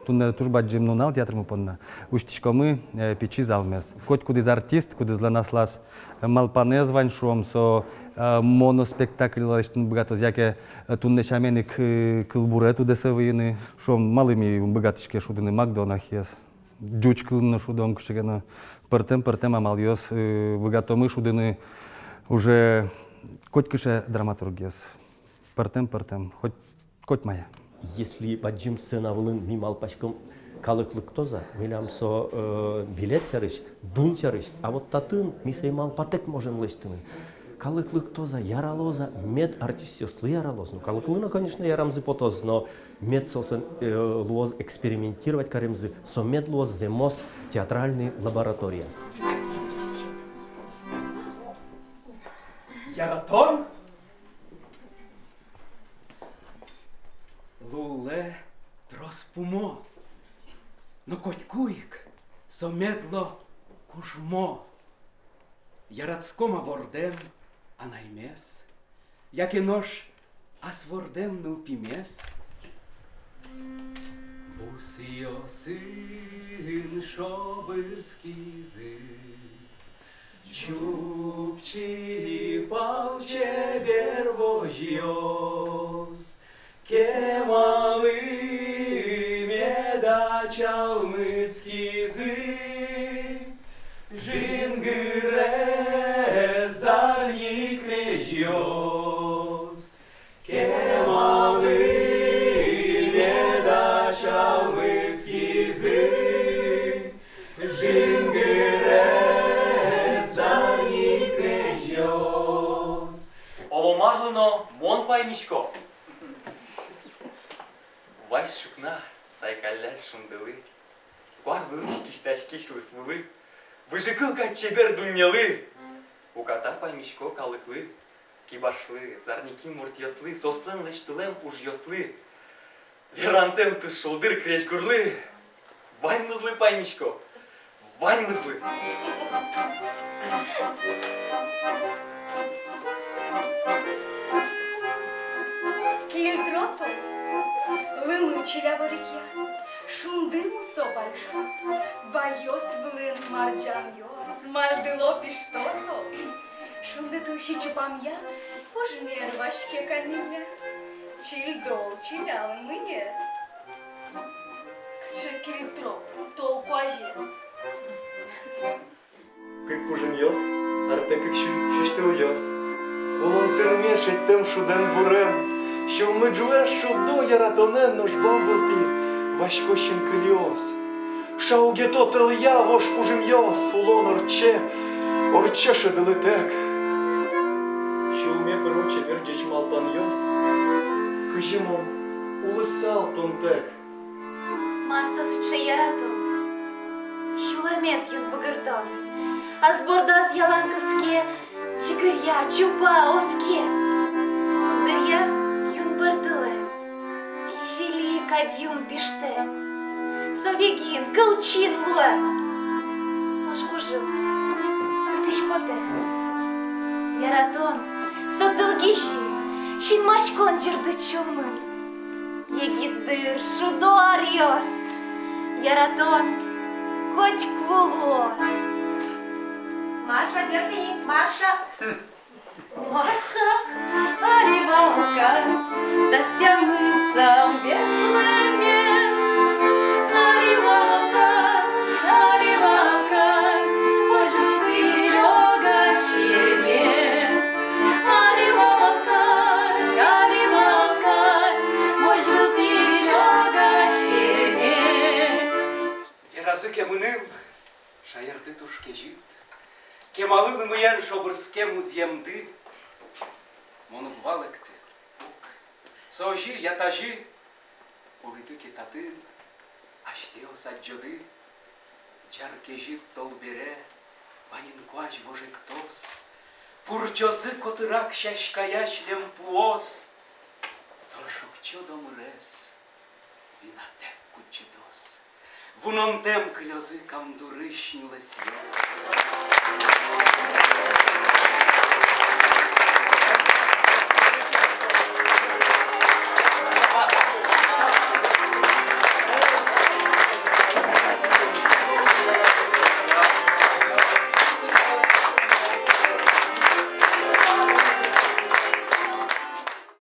тунне тужба джимнунал театрму понна. Уштичкоми печи залмес. Хоть кудыз артист, кудыз ланаслас малпане званшом, со моноспектакль лаштын богатоз, яке тунне чаменик кылбурету десавыйны, шом малыми богатышке шудыны Макдонах ес. Джуч кылны шудон кшегена. Пертем амал йос богатомы шудыны уже хоть кыше драматургиес. Пертем, хоть моя. Если баджим сцена вылын мимал пачком калыклык тоза, милямсо билет чарыш, дун чарыш, а вот татын мисеймал патек можем лыштыны. Калыклык тоза, яралоза, мед артист ёслы яралоз. Ну, калыклына, конечно, ярамзы потоз, но мед сосын луоз экспериментировать каремзы, со мед луоз земос театральный лаборатория. Яратон? Луле троспумо, но коть куик, сомедло кужмо. Ярадскома вордем, а наймес, яке нож, а с вордем нылпимес. Бусио сын шобырский зы, чупчи палче бервожьёс, кемалы меда чалмыцкий зы, жингыре зарник лежьёс, кемалы меда чалмыцкий зы, жингыре зарник лежьёс. Оломарлыно мон паймишко. Ваш шукна, сайкалля шундылы. Гуар вылыш кишташ кишлыс вылы. Выжыкылка чебер дуннялы. Уката паймишко калыклы. Кибашлы, зарники муртьёслы, сослен лештылем уж ёслы. Верантем ты шулдыр крешгурлы. Вань мызлы паймишко. Вань мызлы. Кильтропу, вымучили в реке, шундыму собальшу, вайос влын марджан йос, мальдыло пиштозо, шунды тылши чупамья, пожмер вашке кания, чиль дол чилялын мне. Кче кильтроп, толку ажен. Как пужен йос, арте как шуштыл йос. Улон терме шеттем шуден бурен. Шулмы джуэр шудо яратонен ножбам вылти, вашкощен кылиос. Шауге тотыл я вош пужем йос, улон орче шедылытек. Шулме короче верджеч малпан йос, кыжимон улысал тонтек. Марсос уче яратон, шуламес юн богыртон, а сбордас яланкыске, чикырья, чупа, оске. Удырья юн быртылы, кишели кадюн пиште, совегин, кылчин луэ. Ножку жил, кытыш поте. Яратон, сотыл гиши, шин машкон жырды чулмын. Егидыр шудо арьос, яратон, коть кулос. Маша, беги, Маша. Маша, оливалкать, достями сам беглыми. Оливалкать, можем ты лёгащеме. Оливалкать, можем ты лёгащеме. Яразы кемыныл, шаярды тушке жит. Кемалыны мыян шобырске музьемды. Мону валыкты. Сожи, ятажи. Улыды кетатын. Аште осаджоды. Джар кежит толбере. Ванин куач боже ктос. Пурчозы котырак шашкаяш лемпуос. Торшок чодом рес. Винатек кучидос. Вуноntem клёзы камдурышнюлы слез.